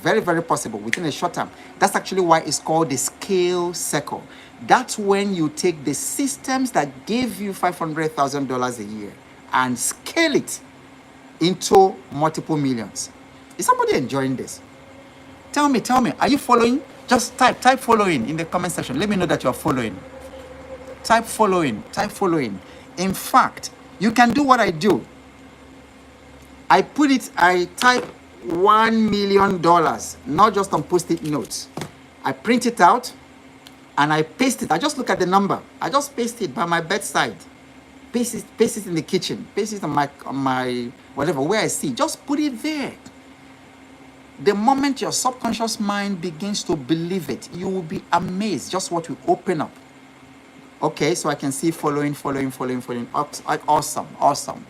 very, very possible within a short time. That's actually why it's called the scale circle. That's when you take the systems that gave you $500,000 a year and scale it into multiple millions. Is somebody enjoying this? Tell me, are you following? Just type following in the comment section. Let me know that you're following. Type following. In fact, you can do what I do. I type $1 million, not just on post-it notes. I print it out and I paste it. I just look at the number. I just paste it by my bedside. Paste it in the kitchen. Paste it on my whatever, where I see. Just put it there. The moment your subconscious mind begins to believe it, you will be amazed just what will open up. Okay, so I can see following. Awesome.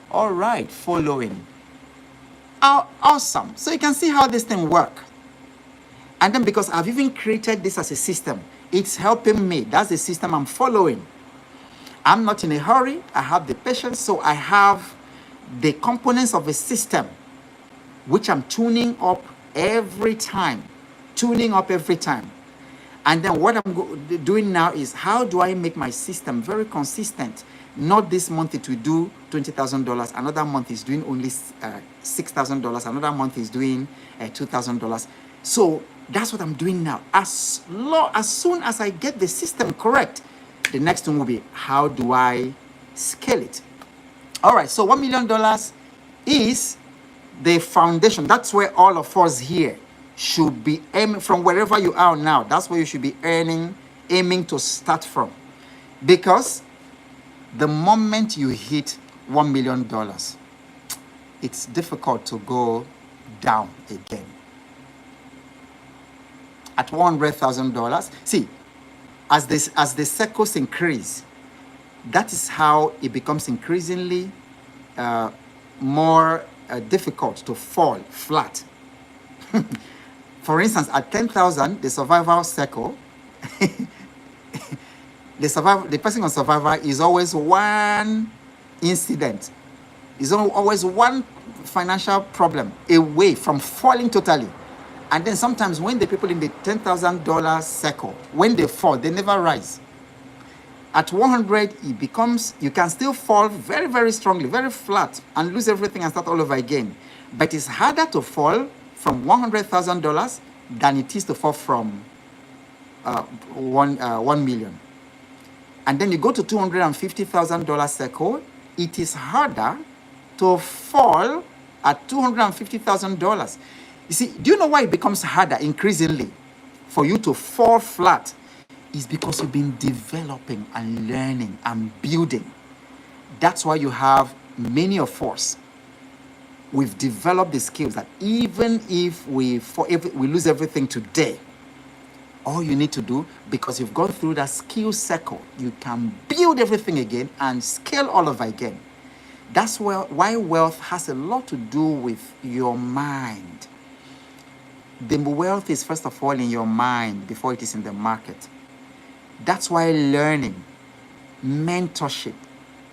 All right, following. Awesome. So you can see how this thing works. And then because I've even created this as a system, it's helping me. That's the system I'm following. I'm not in a hurry. I have the patience. So I have the components of a system, which I'm tuning up every time. And then what I'm doing now is, how do I make my system very consistent? Not this month it will do $20,000. Another month is doing only $6,000. Another month is doing $2,000. So that's what I'm doing now. As soon as I get the system correct, the next thing will be, how do I scale it? All right, so $1 million is the foundation. That's where all of us here should be aiming from. Wherever you are now, that's where you should be aiming to start from. Because the moment you hit $1 million, it's difficult to go down again. at $100,000. See, as the circles increase, that is how it becomes increasingly more difficult to fall flat. For instance, at 10,000, the survival circle, the person on survivor is always one incident, is always one financial problem away from falling totally. And then sometimes when the people in the $10,000 circle, when they fall, they never rise. At 100, it becomes, you can still fall very, very strongly, very flat, and lose everything and start all over again. But it's harder to fall from $100,000 than it is to fall from 1 million. And then you go to $250,000 circle, it is harder to fall at $250,000. You see, do you know why it becomes harder increasingly for you to fall flat? Is because you've been developing and learning and building. That's why you have many of us. We've developed the skills that even if we lose everything today, all you need to do, because you've gone through that skill circle, you can build everything again and scale all over again. That's why wealth has a lot to do with your mind. The wealth is first of all in your mind before it is in the market. That's why learning, mentorship,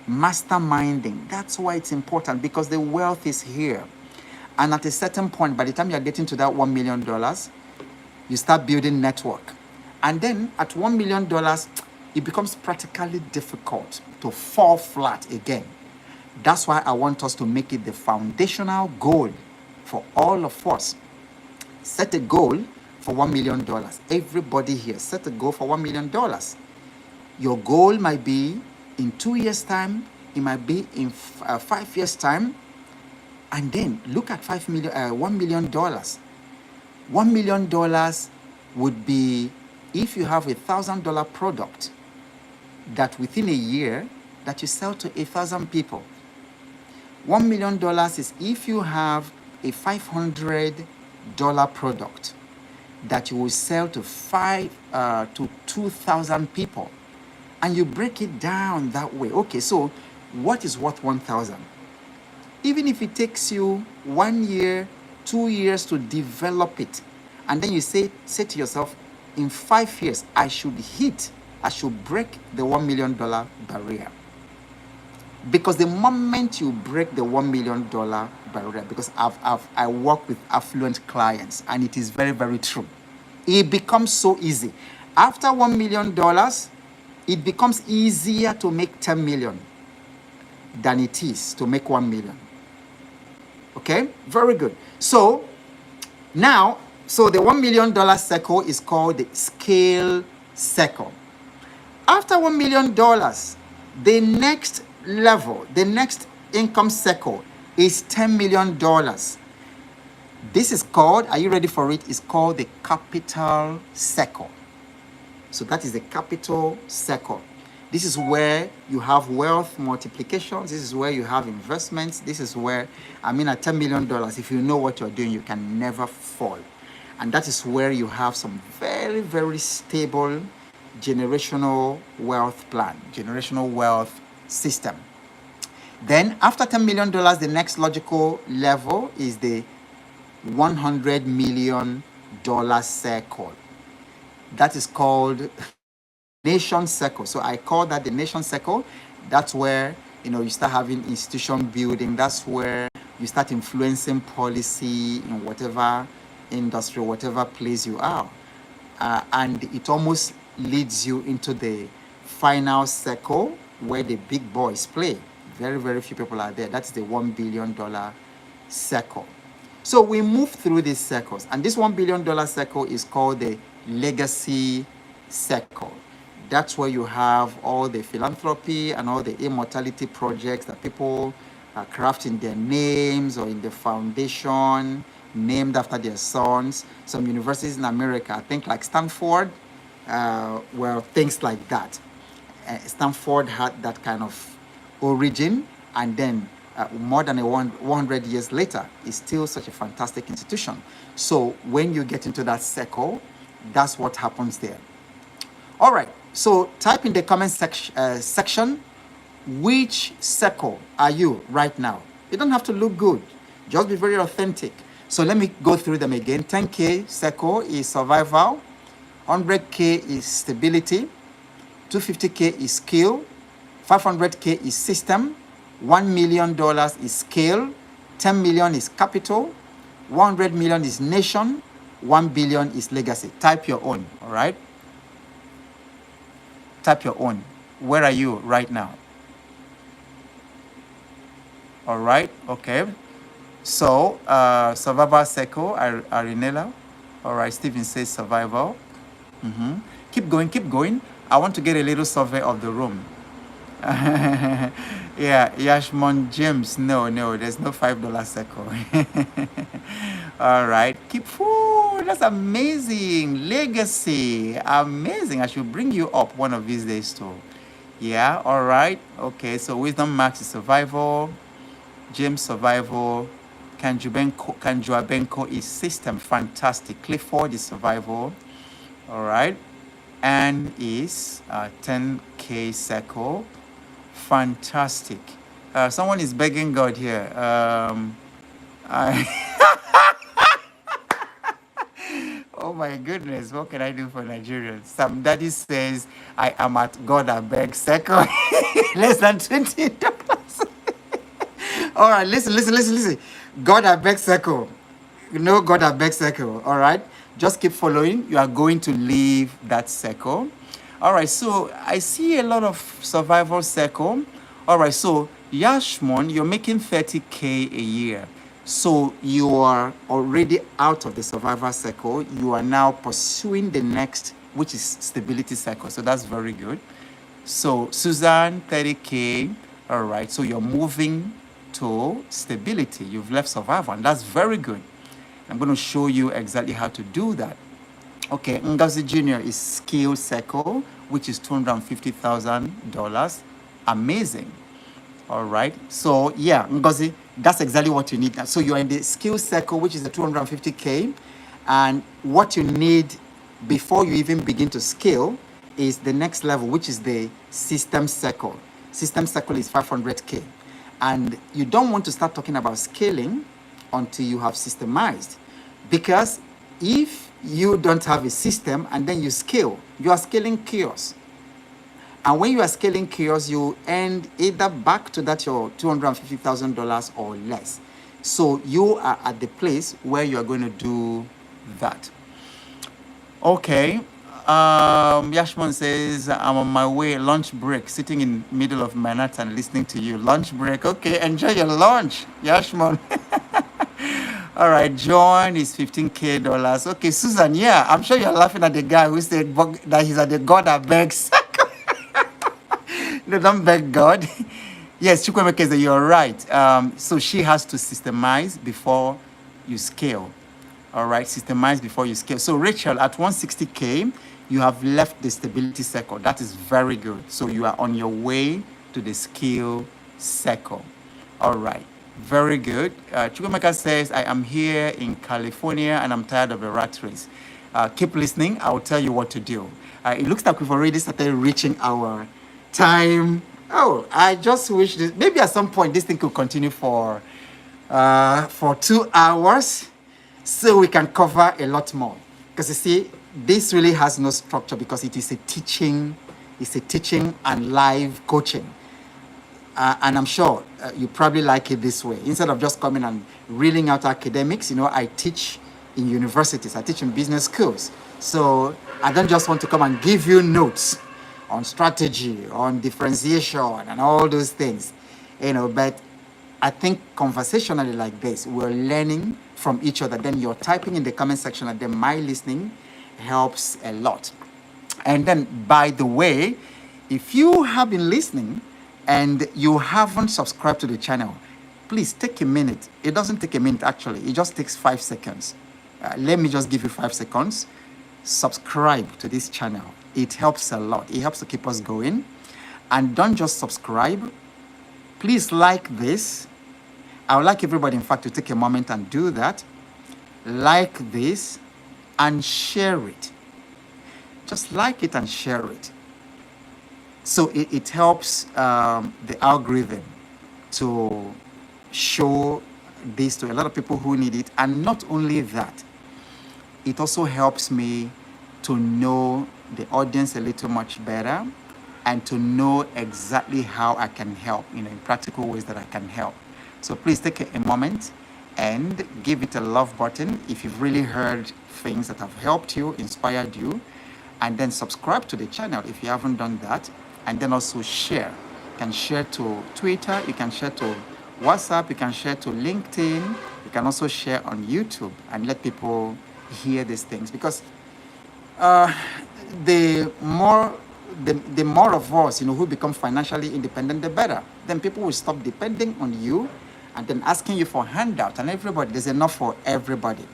masterminding, that's why it's important, because the wealth is here. And at a certain point, by the time you're getting to that $1 million, you start building network. And then at $1 million, it becomes practically difficult to fall flat again. That's why I want us to make it the foundational goal for all of us. Set a goal for $1 million. Everybody here, set a goal for $1 million. Your goal might be in 2 years' time, it might be in 5 years' time, and then look at $1 million. $1 million would be if you have $1,000 product that within a year that you sell to 1,000 people. $1 million is if you have a $500 product that you will sell to 2,000 people, and you break it down that way. Okay, so what is worth 1,000? Even if it takes you 1 year, 2 years to develop it, and then you say to yourself, in 5 years, I should break the $1 million barrier. Because the moment you break the $1 million barrier, because I work with affluent clients, and it is very, very true. It becomes so easy. After $1 million, it becomes easier to make 10 million than it is to make 1 million. Okay, very good. So now, the $1 million circle is called the scale circle. After $1 million, the next level, the next income circle is $10 million. This is called, are you ready for it? It's called the capital circle. So that is the capital circle. This is where you have wealth multiplications. This is where you have investments. This is where, at $10 million, if you know what you're doing, you can never fall. And that is where you have some very, very stable generational wealth plan, generational wealth system. Then after $10 million, the next logical level is the $100 million circle. That is called nation circle. So I call that the nation circle. That's where, you start having institution building. That's where you start influencing policy in whatever industry, whatever place you are. And it almost leads you into the final circle where the big boys play. Very, very few people are there. That's the $1 billion circle. So we move through these circles. And this $1 billion circle is called the legacy circle. That's where you have all the philanthropy and all the immortality projects that people are crafting their names or in the foundation, named after their sons. Some universities in America, I think like Stanford, things like that. Stanford had that kind of origin, and then more than 100 years later, it's still such a fantastic institution. So when you get into that circle, That's what happens there. All right. So type in the comment section, which circle are you right now? You don't have to look good. Just be very authentic. So let me go through them again. 10K circle is survival. 100K is stability. 250K is skill. 500K is system. $1 million is scale. 10 million is capital. 100 million is nation. 1 billion is legacy. Type your own, all right? Type your own. Where are you right now? All right, okay. So, survival circle, Arinella. All right, Stephen says survival. Keep going, keep going. I want to get a little survey of the room. Yeah, Yashmon James. No, there's no $5 circle. All right, keep full. That's amazing. Legacy, amazing. I should bring you up one of these days too. Yeah, all right. Okay, so Wisdom Max is survival. James survival. Kanjuabenko is system. Fantastic. Clifford is survival. All right. And is 10K circle. Fantastic. Someone is begging God here. Oh my goodness, what can I do for Nigerians? Some daddy says I am at God I beg circle. Less than $20. All right, listen. God I beg circle. You know God I beg circle. All right. Just keep following. You are going to leave that circle. All right, so I see a lot of survival circle. All right, so Yashmon, you're making 30K a year. So you are already out of the survival circle. You are now pursuing the next, which is stability circle. So that's very good. So Susan, 30K. All right, so you're moving to stability. You've left survival, and that's very good. I'm going to show you exactly how to do that. Okay, Ngozi Jr. is skill circle, which is $250,000. Amazing. All right. So yeah, Ngozi, that's exactly what you need. So you're in the skill circle, which is the 250K. And what you need before you even begin to scale is the next level, which is the system circle. System circle is 500K. And you don't want to start talking about scaling until you have systemized. Because if you don't have a system and then you scale, you are scaling chaos. And when you are scaling chaos, you end either back to that your $250,000 or less. So you are at the place where you are going to do that. Okay. Yashmon says, I'm on my way, lunch break, sitting in middle of Manhattan listening to you. Lunch break. Okay, enjoy your lunch, Yashmon. All right, John is $15K. Okay, Susan, yeah, I'm sure you're laughing at the guy who said that he's at the God that begs. No, don't beg God. Yes, Chukwemeke, you're right. So she has to systemize before you scale. All right, systemize before you scale. So Rachel, at 160K, you have left the stability circle. That is very good. So you are on your way to the skill circle. All right, very good. Chukwemeka says, I am here in California and I'm tired of the rat race. Keep listening. I will tell you what to do. It looks like we've already started reaching our time. Oh, I just wish this, maybe at some point this thing could continue for 2 hours so we can cover a lot more. Because you see, this really has no structure because it is a teaching and live coaching. And I'm sure you probably like it this way. Instead of just coming and reeling out academics, you know, I teach in universities, I teach in business schools. So I don't just want to come and give you notes on strategy, on differentiation, and all those things, you know, but I think conversationally like this, we're learning from each other. Then you're typing in the comment section, and then my listening helps a lot. And then, by the way, if you have been listening and you haven't subscribed to the channel, please take a minute. It doesn't take a minute, actually. It just takes 5 seconds. Let me just give you 5 seconds. Subscribe to this channel. It helps a lot. It helps to keep us going. And don't just subscribe. Please like this. I would like everybody, in fact, to take a moment and do that. Like this and share it. just like it and share it. So it helps the algorithm to show this to a lot of people who need it. And not only that, it also helps me to know the audience a little much better and to know exactly how I can help, in practical ways that I can help. So please take a moment and give it a love button if you've really heard things that have helped you, inspired you, and then subscribe to the channel if you haven't done that, and then also share. You can share to Twitter, you can share to WhatsApp, you can share to LinkedIn, you can also share on YouTube and let people hear these things, because the more of us who become financially independent, the better. Then people will stop depending on you and then asking you for handout, and there's enough for everybody.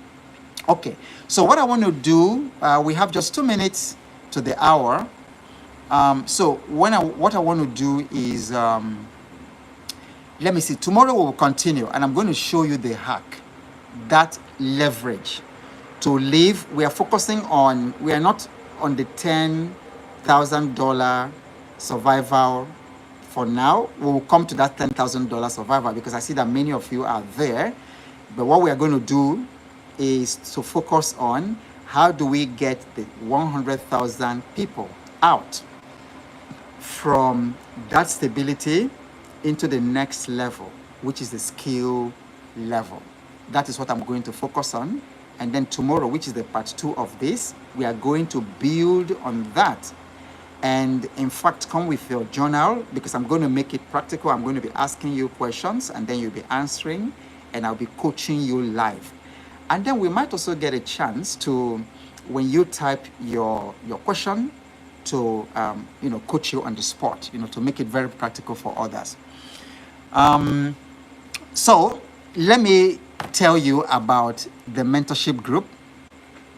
Okay, so what I want to do, we have just 2 minutes to the hour. So what I want to do is, let me see, tomorrow we will continue and I'm going to show you the hack, that leverage to live. We are focusing on, we are not on the $10,000 survival for now. We will come to that $10,000 survival because I see that many of you are there. But what we are going to do is to focus on how do we get the 100,000 people out from that stability into the next level, which is the skill level. That is what I'm going to focus on. And then tomorrow, which is the part 2 of this, we are going to build on that. And in fact, come with your journal because I'm going to make it practical. I'm going to be asking you questions and then you'll be answering, and I'll be coaching you live. And then we might also get a chance to, when you type your question, to coach you on the spot, to make it very practical for others. So let me tell you about the mentorship group,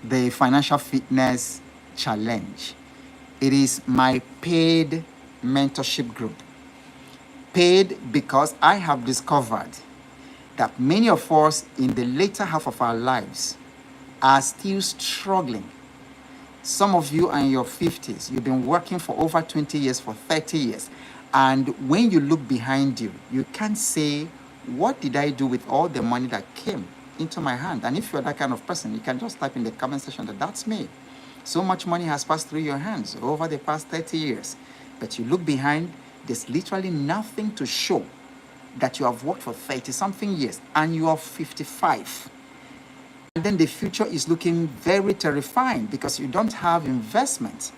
the Financial Fitness Challenge. It is my paid mentorship group. Paid because I have discovered that many of us in the later half of our lives are still struggling. Some of you are in your 50s. You've been working for over 20 years, for 30 years. And when you look behind you, you can't say, what did I do with all the money that came into my hand? And if you're that kind of person, you can just type in the comment section that that's me. So much money has passed through your hands over the past 30 years. But you look behind, there's literally nothing to show that you have worked for 30-something years and you are 55. And then the future is looking very terrifying because you don't have investment.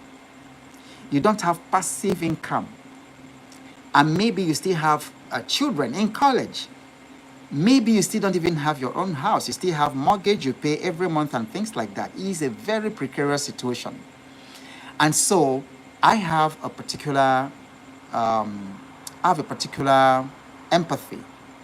You don't have passive income. And maybe you still have children in college. Maybe you still don't even have your own house. You still have mortgage you pay every month and things like that. It is a very precarious situation. And so I have a particular empathy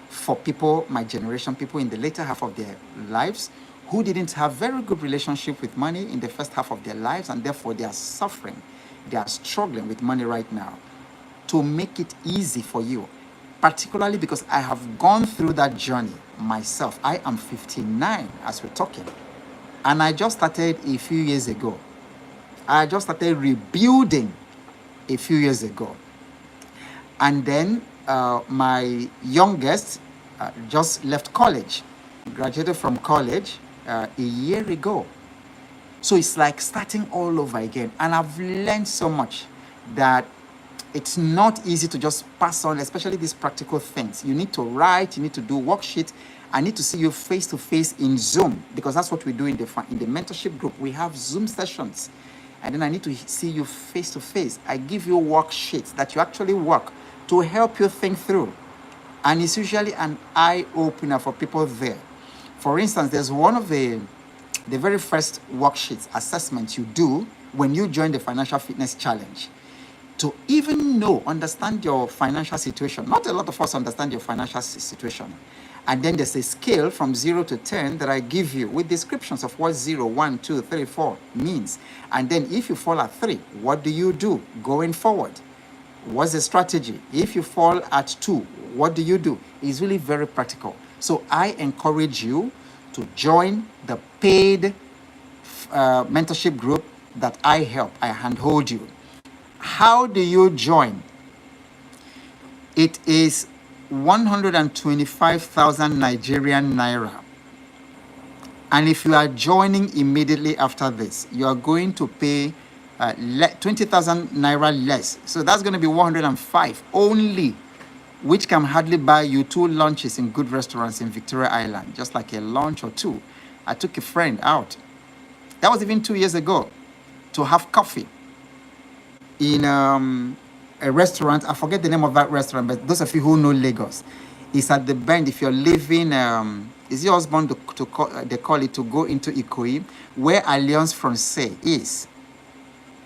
for people, my generation, people in the later half of their lives who didn't have very good relationship with money in the first half of their lives, and therefore they are suffering. They are struggling with money right now. To make it easy for you, particularly because I have gone through that journey myself. I am 59 as we're talking. And I just started a few years ago. I just started rebuilding a few years ago. And then my youngest just left college, graduated from college a year ago. So it's like starting all over again. And I've learned so much that it's not easy to just pass on, especially these practical things. You need to write, you need to do worksheets. I need to see you face to face in Zoom, because that's what we do in the mentorship group. We have Zoom sessions. And then I need to see you face to face. I give you worksheets that you actually work to help you think through. And it's usually an eye-opener for people there. For instance, there's one of the very first worksheets, assessments you do when you join the Financial Fitness Challenge. To even understand your financial situation. Not a lot of us understand your financial situation. And then there's a scale from 0 to 10 that I give you with descriptions of what 0, 1, 2, 3, 4 means. And then if you fall at 3, what do you do going forward? What's the strategy? If you fall at 2, what do you do? It's really very practical. So I encourage you to join the paid mentorship group that I help, I handhold you. How do you join? It is 125,000 Nigerian naira. And if you are joining immediately after this, you are going to pay 20,000 naira less. So that's going to be 105 only, which can hardly buy you 2 lunches in good restaurants in Victoria Island, just like a lunch or 2. I took a friend out. That was even 2 years ago, to have coffee in a restaurant. I forget the name of that restaurant, but those of you who know Lagos, it's at the bend. If you're leaving, is your husband to call, they call it to go into Ikoyi, where Alliance Francaise is.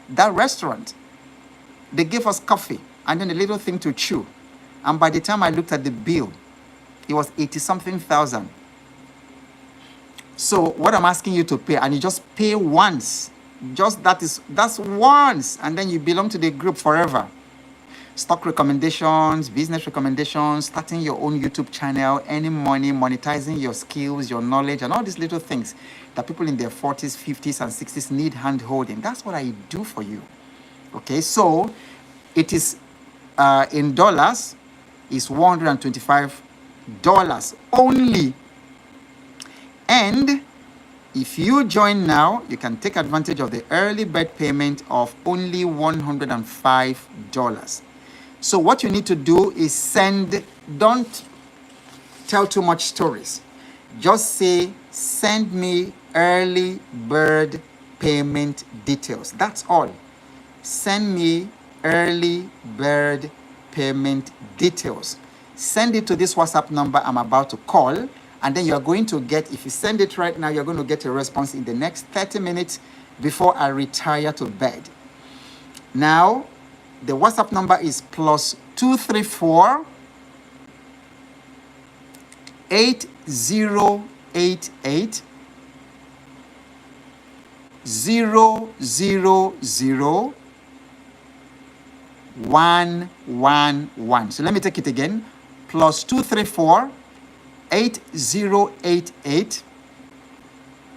That restaurant, they gave us coffee and then a little thing to chew. And by the time I looked at the bill, it was 80-something thousand. So what I'm asking you to pay, and you just pay once, that's once, and then you belong to the group forever. Stock recommendations, business recommendations, starting your own YouTube channel, earning money, monetizing your skills, your knowledge, and all these little things that people in their 40s, 50s, and 60s need hand holding. That's what I do for you. Okay, so it is in dollars, is $125 only. And if you join now, you can take advantage of the early bird payment of only $105. So what you need to do is don't tell too much stories. Just say, send me early bird payment details. That's all. Send me early bird payment details. Send it to this WhatsApp number I'm about to call. And then you're going to get, if you send it right now, you're going to get a response in the next 30 minutes before I retire to bed. Now, the WhatsApp number is +234 8088 000 111. So let me take it again. +234 8088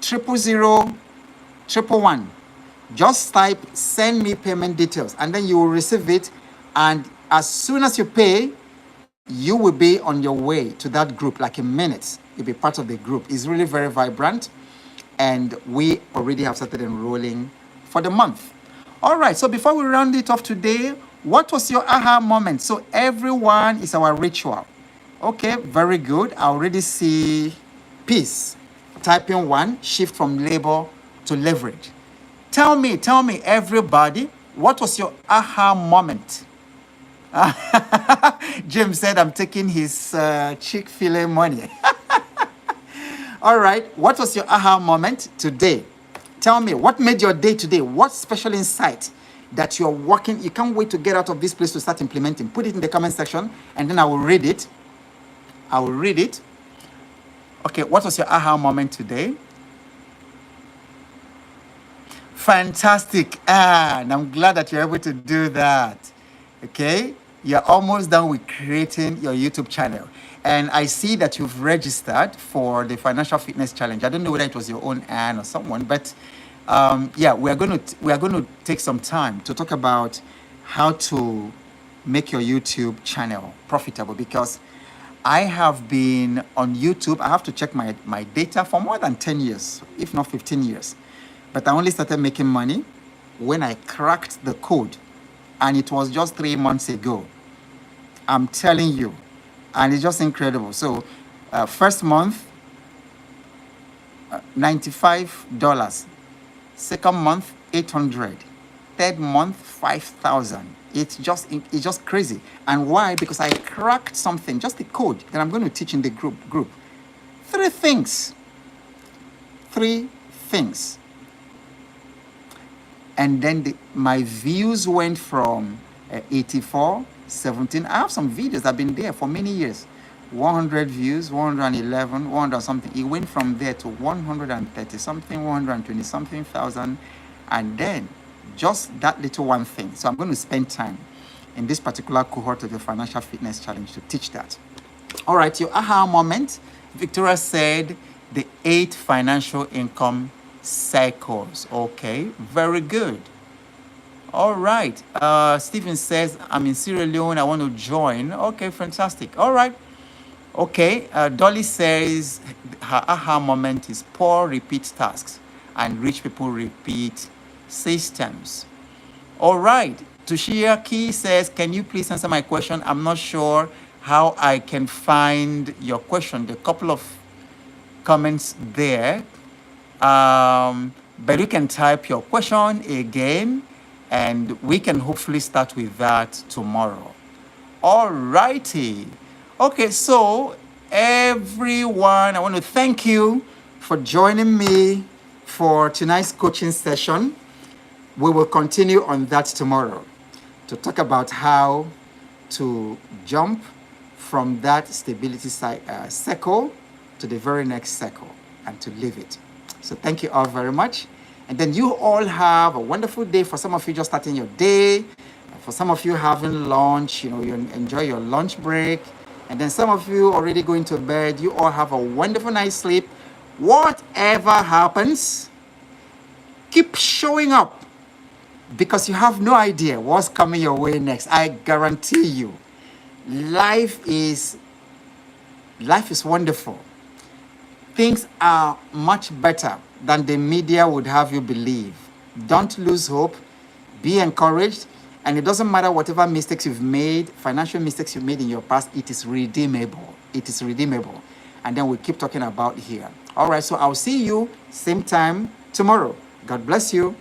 000 111. Just type send me payment details and then you will receive it, and as soon as you pay, you will be on your way to that group like in minutes. You'll be part of the group. It's really very vibrant, and we already have started enrolling for the month. All right, so before we round it off today, what was your aha moment? So everyone is our ritual. Okay, very good. I already see peace. Typing 1, shift from labor to leverage. Tell me, everybody, what was your aha moment? Jim said, I'm taking his Chick-fil-A money. All right, what was your aha moment today? Tell me, what made your day today? What special insight that you're working, you can't wait to get out of this place to start implementing? Put it in the comment section, and then I will read it. Okay, what was your aha moment today? Fantastic. And I'm glad that you're able to do that. Okay, you're almost done with creating your YouTube channel. And I see that you've registered for the Financial Fitness Challenge. I don't know whether it was your own Anne or someone, but yeah, we are going to take some time to talk about how to make your YouTube channel profitable, because I have been on YouTube, I have to check my data, for more than 10 years, if not 15 years. But I only started making money when I cracked the code, and it was just 3 months ago. I'm telling you, and it's just incredible. So first month, $95. Second month, $800. Third month, $5,000. It's just crazy. And why? Because I cracked something, just the code that I'm going to teach in the group. 3 things. And then my views went from 84, 17. I have some videos that have been there for many years. 100 views, 111, 100 something. It went from there to 130 something, 120 something thousand. And then just that little one thing. So I'm going to spend time in this particular cohort of the Financial Fitness Challenge to teach that. All right, your aha moment. Victoria said the 8 financial income
cycles. Okay, very good. All right. Stephen says, I'm in Sierra Leone. I want to join. Okay, fantastic. All right. Okay. Dolly says her aha moment is poor repeat tasks and rich people repeat systems. All right. Tushiaki says, can you please answer my question? I'm not sure how I can find your question. There are a couple of comments there. But you can type your question again, and we can hopefully start with that tomorrow. All righty. Okay, so everyone, I want to thank you
For joining me for tonight's coaching session. We will continue on that tomorrow to talk about how to jump from that stability cycle to the very next cycle and to live it. So thank you all very much. And then you all have a wonderful day. For some of you just starting your day, for some of you having lunch, you enjoy your lunch break. And then some of you already going to bed. You all have a wonderful night's sleep. Whatever happens, keep showing up because you have no idea what's coming your way next. I guarantee you, life is wonderful. Things are much better than the media would have you believe. Don't lose hope. Be encouraged. And it doesn't matter whatever mistakes you've made, financial mistakes you've made in your past, it is redeemable. It is redeemable. And then we keep talking about here. All right, so I'll see you same time tomorrow. God bless you.